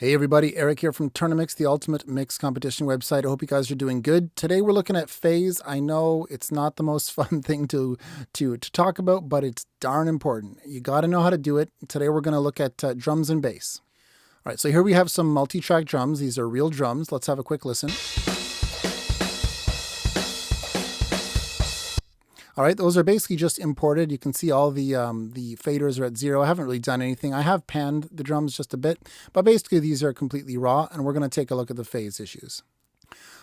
Hey everybody, Eric here from TOURNA-MIX, the ultimate mix competition website. I hope you guys are doing good. Today we're looking at phase. I know it's not the most fun thing to talk about, but it's darn important. You got to know how to do it. Today we're going to look at drums and bass. All right, so here we have some multi-track drums. These are real drums. Let's have a quick listen. All right, those are basically just imported. You can see all the faders are at 0. I haven't really done anything. I have panned the drums just a bit, but basically these are completely raw, and we're going to take a look at the phase issues.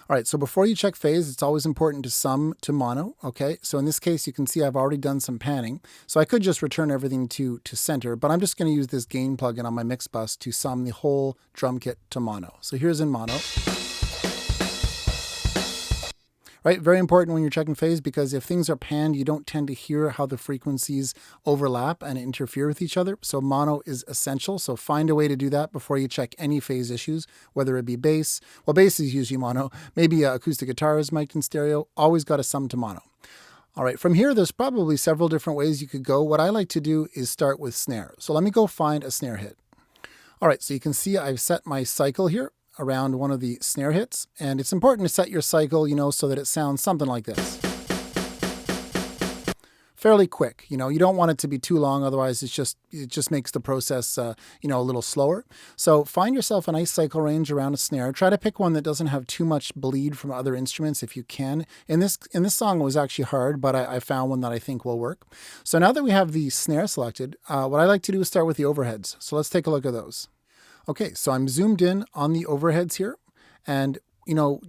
All right, so before you check phase, it's always important to sum to mono, okay? So in this case, you can see I've already done some panning. So I could just return everything to center, but I'm just going to use this gain plugin on my mix bus to sum the whole drum kit to mono. So here's in mono. Right, very important when you're checking phase, because if things are panned, you don't tend to hear how the frequencies overlap and interfere with each other. So mono is essential. So find a way to do that before you check any phase issues, whether it be bass. Well, bass is usually mono. Maybe acoustic guitar is mic'd in stereo. Always got to sum to mono. All right, from here, there's probably several different ways you could go. What I like to do is start with snare. So let me go find a snare hit. All right, so you can see I've set my cycle here around one of the snare hits, and it's important to set your cycle, so that it sounds something like this. Fairly quick, you don't want it to be too long, otherwise it just makes the process, a little slower. So find yourself a nice cycle range around a snare. Try to pick one that doesn't have too much bleed from other instruments if you can. In this song, it was actually hard, but I found one that I think will work. So now that we have the snare selected, what I like to do is start with the overheads. So let's take a look at those. Okay, so I'm zoomed in on the overheads here, and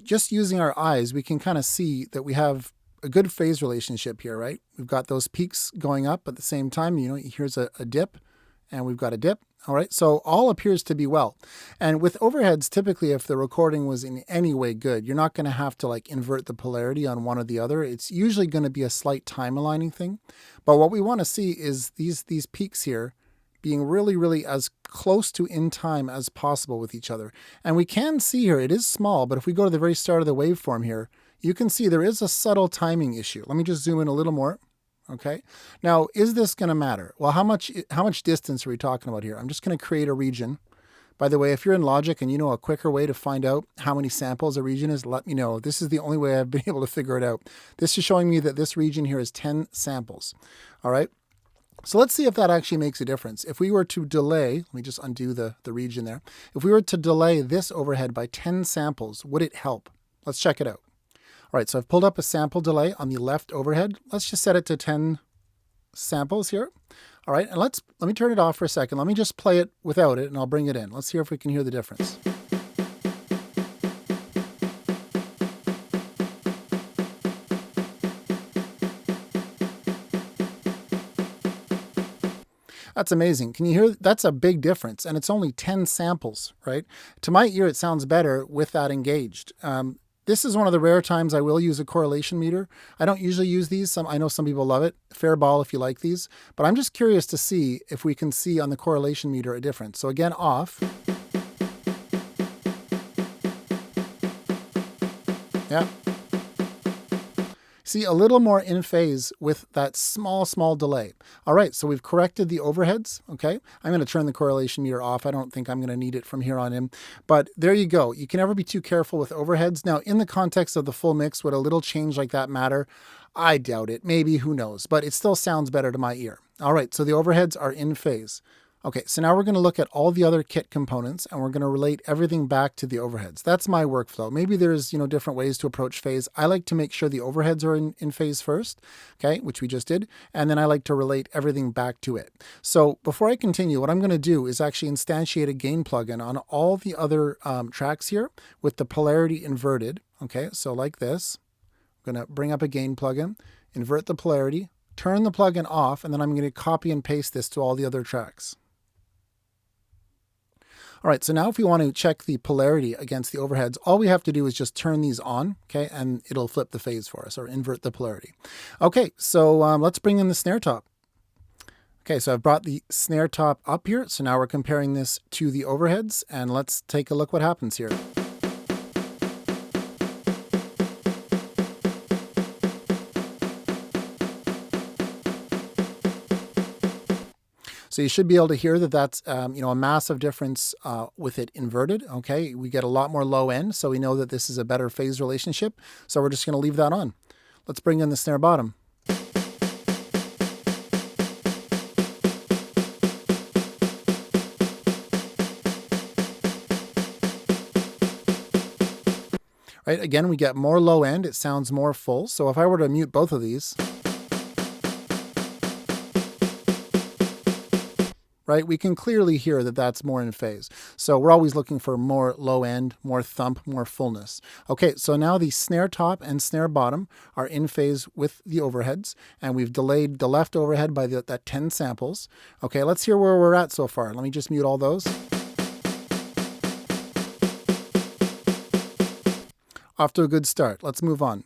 just using our eyes, we can kind of see that we have a good phase relationship here, right? We've got those peaks going up at the same time. Here's a dip, and we've got a dip. All right, so all appears to be well. And with overheads, typically, if the recording was in any way good, you're not going to have to invert the polarity on one or the other. It's usually going to be a slight time aligning thing. But what we want to see is these peaks here being really, really as close to in time as possible with each other. And we can see here, it is small, but if we go to the very start of the waveform here, you can see there is a subtle timing issue. Let me just zoom in a little more. Okay. Now, is this going to matter? Well, how much distance are we talking about here? I'm just going to create a region. By the way, if you're in Logic and you know a quicker way to find out how many samples a region is, let me know. This is the only way I've been able to figure it out. This is showing me that this region here is 10 samples. All right. So let's see if that actually makes a difference. If we were to delay, let me just undo the region there. If we were to delay this overhead by 10 samples, would it help? Let's check it out. All right, so I've pulled up a sample delay on the left overhead. Let's just set it to 10 samples here. All right, and let me turn it off for a second. Let me just play it without it, and I'll bring it in. Let's hear if we can hear the difference. That's amazing. Can you hear? That's a big difference, and it's only 10 samples, right? To my ear, it sounds better with that engaged. This is one of the rare times I will use a correlation meter. I don't usually use these. I know some people love it. Fair ball if you like these. But I'm just curious to see if we can see on the correlation meter a difference. So again, off. Yeah. See, a little more in phase with that small delay. All right, so we've corrected the overheads, okay? I'm going to turn the correlation meter off. I don't think I'm going to need it from here on in. But there you go. You can never be too careful with overheads. Now, in the context of the full mix, would a little change like that matter? I doubt it. Maybe, who knows? But it still sounds better to my ear. All right, so the overheads are in phase. Okay, so now we're going to look at all the other kit components, and we're going to relate everything back to the overheads. That's my workflow. Maybe there's, different ways to approach phase. I like to make sure the overheads are in phase first, okay, which we just did, and then I like to relate everything back to it. So before I continue, what I'm going to do is actually instantiate a gain plugin on all the other tracks here with the polarity inverted, okay, so like this. I'm going to bring up a gain plugin, invert the polarity, turn the plugin off, and then I'm going to copy and paste this to all the other tracks. All right, so now if we want to check the polarity against the overheads, all we have to do is just turn these on, okay, and it'll flip the phase for us or invert the polarity. Okay, so let's bring in the snare top. Okay, so I've brought the snare top up here. So now we're comparing this to the overheads, and let's take a look what happens here. So you should be able to hear that that's a massive difference with it inverted. Okay, we get a lot more low end, so we know that this is a better phase relationship. So we're just going to leave that on. Let's bring in the snare bottom. Right, again, we get more low end. It sounds more full. So if I were to mute both of these, right, we can clearly hear that that's more in phase. So we're always looking for more low end, more thump, more fullness. Okay, so now the snare top and snare bottom are in phase with the overheads, and we've delayed the left overhead by that 10 samples. Okay, let's hear where we're at so far. Let me just mute all those. Off to a good start. Let's move on.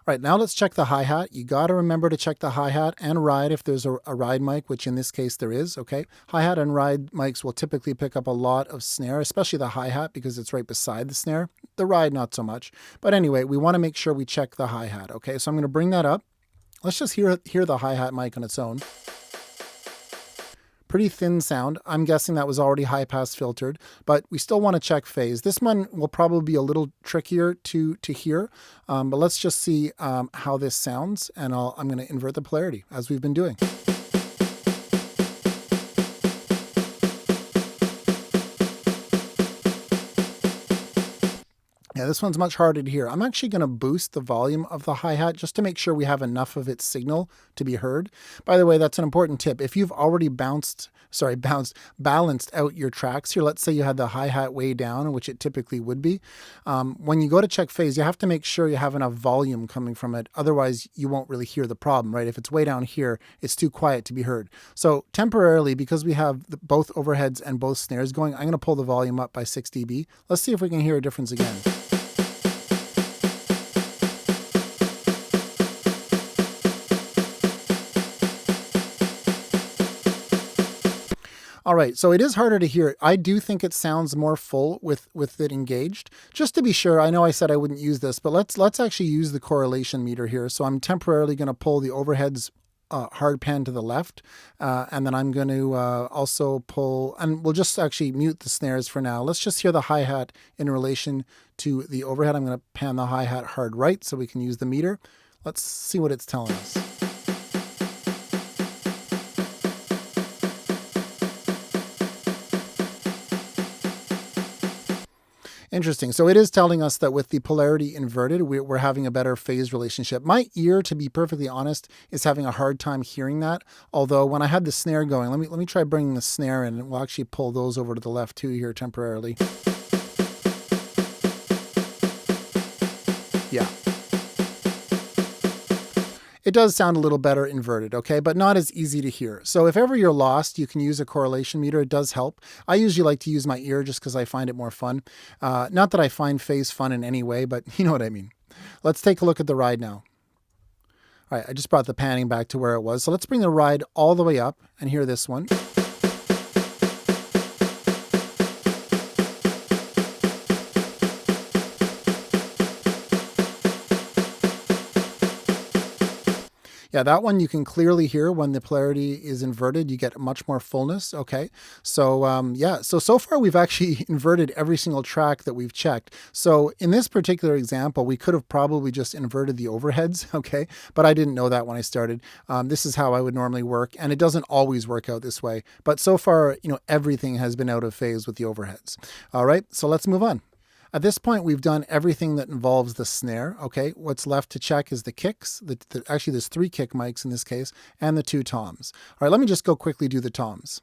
All right, now let's check the hi-hat. You got to remember to check the hi-hat and ride if there's a ride mic, which in this case there is, okay? Hi-hat and ride mics will typically pick up a lot of snare, especially the hi-hat because it's right beside the snare. The ride, not so much. But anyway, we want to make sure we check the hi-hat, okay? So I'm going to bring that up. Let's just hear the hi-hat mic on its own. Pretty thin sound. I'm guessing that was already high pass filtered, but we still want to check phase. This one will probably be a little trickier to hear, but let's just see how this sounds, and I'm going to invert the polarity as we've been doing. Yeah, this one's much harder to hear. I'm actually going to boost the volume of the hi-hat just to make sure we have enough of its signal to be heard. By the way, that's an important tip. If you've already balanced out your tracks here, let's say you had the hi-hat way down, which it typically would be, when you go to check phase, you have to make sure you have enough volume coming from it. Otherwise, you won't really hear the problem, right? If it's way down here, it's too quiet to be heard. So temporarily, because we have both overheads and both snares going, I'm going to pull the volume up by 6 dB. Let's see if we can hear a difference again. All right, so it is harder to hear. I do think it sounds more full with it engaged. Just to be sure, I know I said I wouldn't use this, but let's actually use the correlation meter here. So I'm temporarily going to pull the overheads hard pan to the left, and then I'm going to also pull, and we'll just actually mute the snares for now. Let's just hear the hi-hat in relation to the overhead. I'm going to pan the hi-hat hard right so we can use the meter. Let's see what it's telling us. Interesting. So it is telling us that with the polarity inverted, we're having a better phase relationship. My ear, to be perfectly honest, is having a hard time hearing that. Although when I had the snare going, let me try bringing the snare in, and we'll actually pull those over to the left too here temporarily. Yeah. It does sound a little better inverted, okay, but not as easy to hear. So if ever you're lost, you can use a correlation meter. It does help. I usually like to use my ear just because I find it more fun. Not that I find phase fun in any way, but you know what I mean. Let's take a look at the ride now. All right, I just brought the panning back to where it was. So let's bring the ride all the way up and hear this one. Yeah, that one you can clearly hear when the polarity is inverted. You get much more fullness. Okay, so yeah, so far we've actually inverted every single track that we've checked. So in this particular example, we could have probably just inverted the overheads, okay, but I didn't know that when I started. This is how I would normally work, and it doesn't always work out this way. But so far, everything has been out of phase with the overheads. All right, so let's move on. At this point, we've done everything that involves the snare, okay? What's left to check is the kicks. Actually, there's 3 kick mics in this case, and the 2 toms. All right, let me just go quickly do the toms.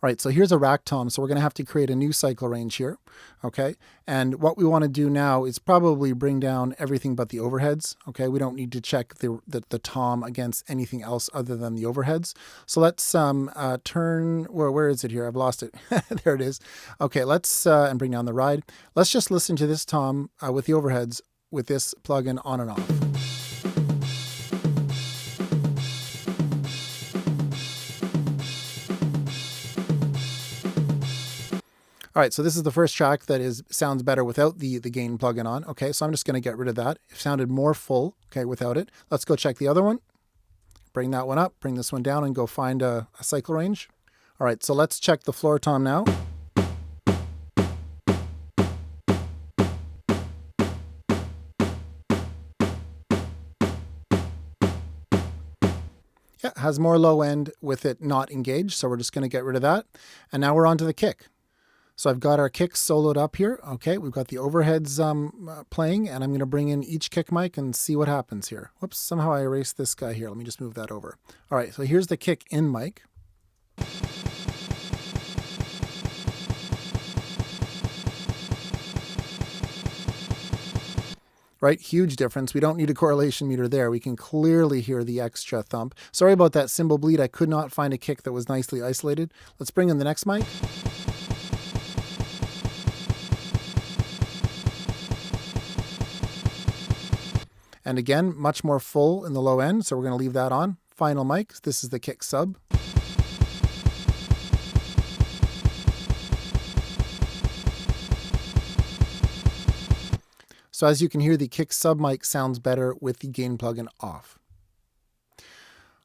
All right, so here's a rack tom, so we're going to have to create a new cycle range here, okay? And what we want to do now is probably bring down everything but the overheads, okay? We don't need to check the tom against anything else other than the overheads. So let's turn, where is it here? I've lost it. There it is. Okay, let's, and bring down the ride. Let's just listen to this tom with the overheads with this plugin on and off. All right, so this is the first track that sounds better without the gain plugin on. Okay, so I'm just going to get rid of that. It sounded more full, okay, without it. Let's go check the other one. Bring that one up, bring this one down, and go find a cycle range. All right, so let's check the floor tom now. Yeah, it has more low end with it not engaged, so we're just going to get rid of that. And now we're on to the kick. So I've got our kicks soloed up here. Okay, we've got the overheads playing, and I'm going to bring in each kick mic and see what happens here. Whoops, somehow I erased this guy here. Let me just move that over. All right, so here's the kick in mic. Right, huge difference. We don't need a correlation meter there. We can clearly hear the extra thump. Sorry about that cymbal bleed. I could not find a kick that was nicely isolated. Let's bring in the next mic. And again, much more full in the low end, so we're going to leave that on. Final mic, this is the kick sub. So as you can hear, the kick sub mic sounds better with the gain plugin off.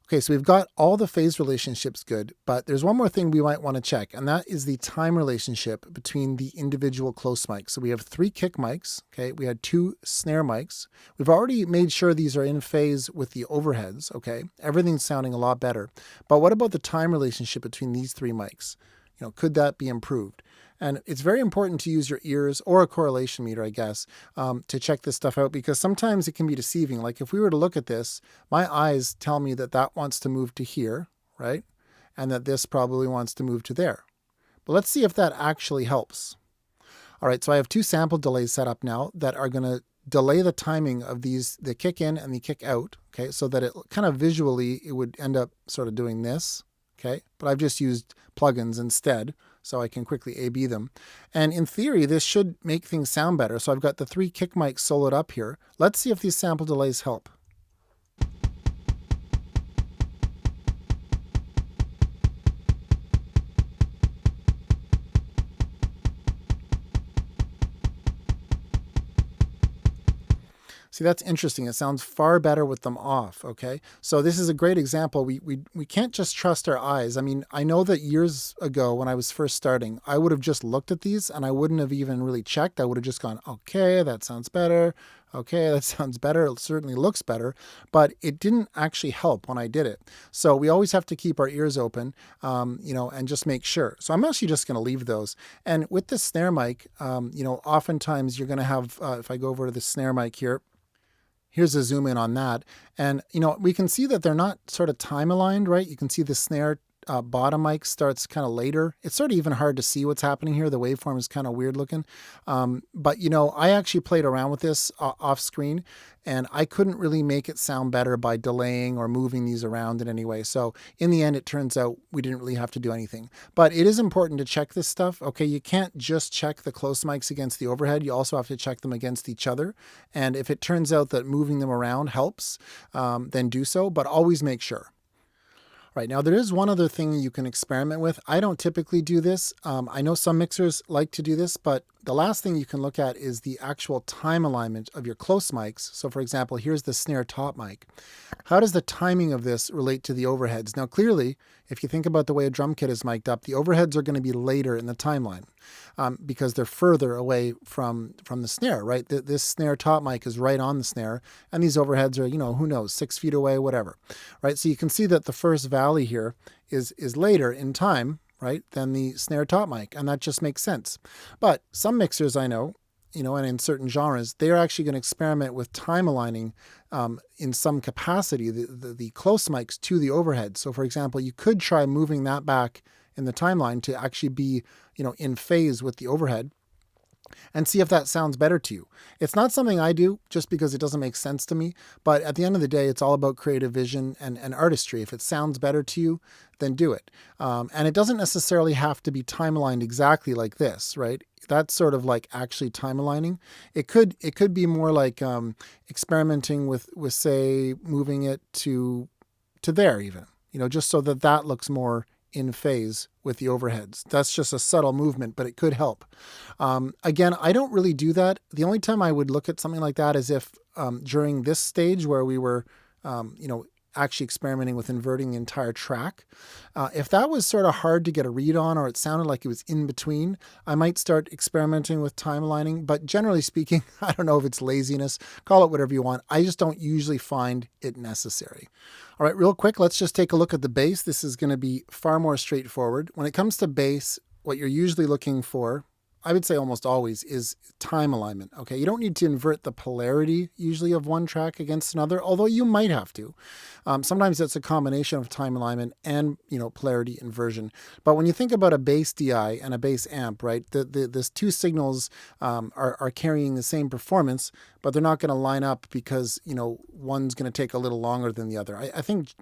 Okay, so we've got all the phase relationships good, but there's one more thing we might want to check, and that is the time relationship between the individual close mics. So we have 3 kick mics, okay? We had 2 snare mics. We've already made sure these are in phase with the overheads, okay? Everything's sounding a lot better. But what about the time relationship between these 3 mics? You know, could that be improved? And it's very important to use your ears or a correlation meter, I guess, to check this stuff out, because sometimes it can be deceiving. Like if we were to look at this, my eyes tell me that that wants to move to here, right? And that this probably wants to move to there. But let's see if that actually helps. All right, so I have 2 sample delays set up now that are going to delay the timing of these, the kick in and the kick out, okay? So that it kind of visually, it would end up sort of doing this. Okay, but I've just used plugins instead, so I can quickly A/B them. And in theory, this should make things sound better. So I've got the 3 kick mics soloed up here. Let's see if these sample delays help. See, that's interesting. It sounds far better with them off, okay? So this is a great example. We can't just trust our eyes. I mean, I know that years ago when I was first starting, I would have just looked at these and I wouldn't have even really checked. I would have just gone, okay, that sounds better. Okay, that sounds better. It certainly looks better, but it didn't actually help when I did it. So we always have to keep our ears open, you know, and just make sure. So I'm actually just going to leave those. And with the snare mic, you know, oftentimes you're going to have, if I go over to the snare mic here, here's a zoom in on that. And, you know, we can see that they're not sort of time aligned, right? You can see the snare bottom mic starts kind of later. It's sort of even hard to see what's happening here. The waveform is kind of weird looking. But, you know, I actually played around with this off screen, and I couldn't really make it sound better by delaying or moving these around in any way. So in the end, it turns out we didn't really have to do anything. But it is important to check this stuff. Okay, you can't just check the close mics against the overhead. You also have to check them against each other. And if it turns out that moving them around helps, then do so, but always make sure. Right, now there is one other thing you can experiment with. I don't typically do this. I know some mixers like to do this, but the last thing you can look at is the actual time alignment of your close mics. So for example, here's the snare top mic. How does the timing of this relate to the overheads? Now clearly, if you think about the way a drum kit is mic'd up, the overheads are going to be later in the timeline because they're further away from the snare, right? This snare top mic is right on the snare, and these overheads are, you know, who knows, 6 feet away, whatever, right? So you can see that the first valley here is later in time, right, than the snare top mic, and that just makes sense. But some mixers I know, you know, and in certain genres, they're actually going to experiment with time aligning in some capacity the close mics to the overhead. So for example, you could try moving that back in the timeline to actually be, you know, in phase with the overhead, and see if that sounds better to you. It's not something I do just because it doesn't make sense to me, but at the end of the day, it's all about creative vision and artistry. If it sounds better to you, then do it. And it doesn't necessarily have to be time aligned exactly like this, right? That's sort of like actually time aligning. It could be more like experimenting with say moving it to there even, you know, just so that looks more in phase with the overheads. That's just a subtle movement, but it could help. Again, I don't really do that. The only time I would look at something like that is if during this stage where we were, you know, actually experimenting with inverting the entire track. If that was sort of hard to get a read on, or it sounded like it was in between, I might start experimenting with time aligning. But generally speaking, I don't know if it's laziness, call it whatever you want. I just don't usually find it necessary. All right, real quick, let's just take a look at the bass. This is going to be far more straightforward. When it comes to bass, what you're usually looking for, I would say almost always, is time alignment. Okay, you don't need to invert the polarity usually of one track against another, although you might have to. Sometimes it's a combination of time alignment and polarity inversion. But when you think about a bass DI and a bass amp, right, these two signals are carrying the same performance, but they're not going to line up because one's going to take a little longer than the other. I think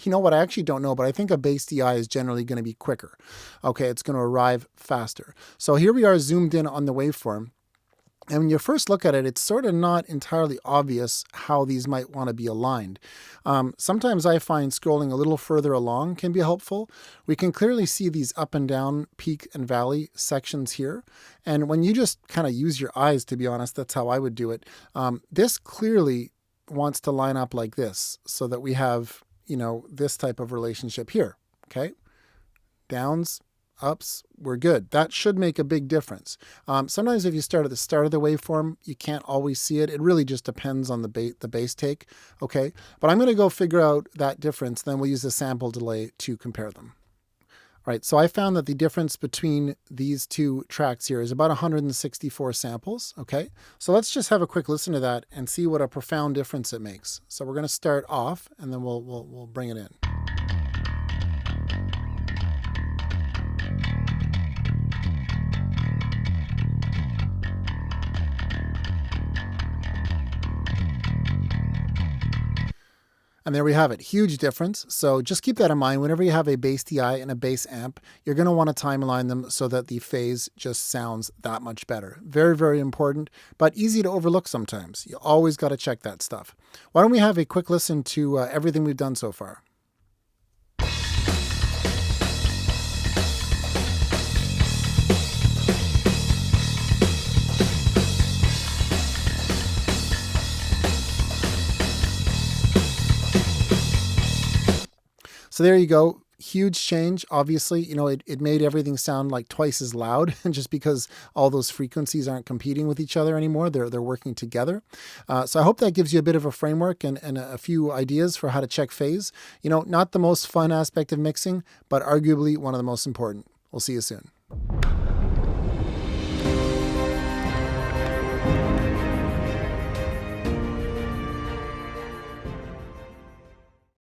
what I actually don't know, but I think a bass DI is generally going to be quicker. Okay, it's going to arrive faster. So here we are zoomed in on the waveform. And when you first look at it, it's sort of not entirely obvious how these might want to be aligned. Sometimes I find scrolling a little further along can be helpful. We can clearly see these up and down, peak and valley sections here. And when you just kind of use your eyes, to be honest, that's how I would do it. This clearly wants to line up like this so that we have, this type of relationship here. Okay, downs, ups, we're good. That should make a big difference. Sometimes if you start at the start of the waveform, you can't always see it. It really just depends on the bass take. Okay, but I'm going to go figure out that difference. Then we'll use the sample delay to compare them. All right, so I found that the difference between these two tracks here is about 164 samples. Okay, so let's just have a quick listen to that and see what a profound difference it makes. So we're going to start off, and then we'll bring it in. And there we have it, huge difference. So just keep that in mind. Whenever you have a bass DI and a bass amp, you're going to want to time align them so that the phase just sounds that much better. Very, very important, but easy to overlook sometimes. You always got to check that stuff. Why don't we have a quick listen to everything we've done so far? So there you go. Huge change. Obviously, it made everything sound like twice as loud just because all those frequencies aren't competing with each other anymore. They're working together. So I hope that gives you a bit of a framework and a few ideas for how to check phase. Not the most fun aspect of mixing, but arguably one of the most important. We'll see you soon.